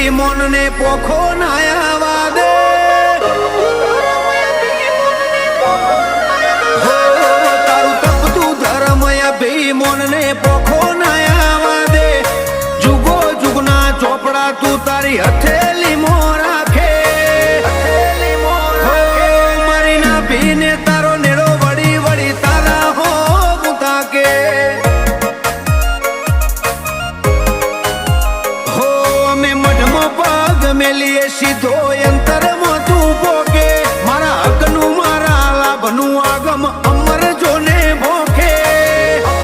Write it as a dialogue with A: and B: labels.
A: ભી મોન ને પોખો નાયા દે તારું તપતું ધર્મ ભી મોન ને પોખો નાયા દે જુગો જુગના ચોપડા તું તારી હથેલી મો રાખે મારી ના ભીને તારો નેડો વળી વળી તારા હો મુતાકે હો અમે મઢમાં પગ મેલીએ સીધો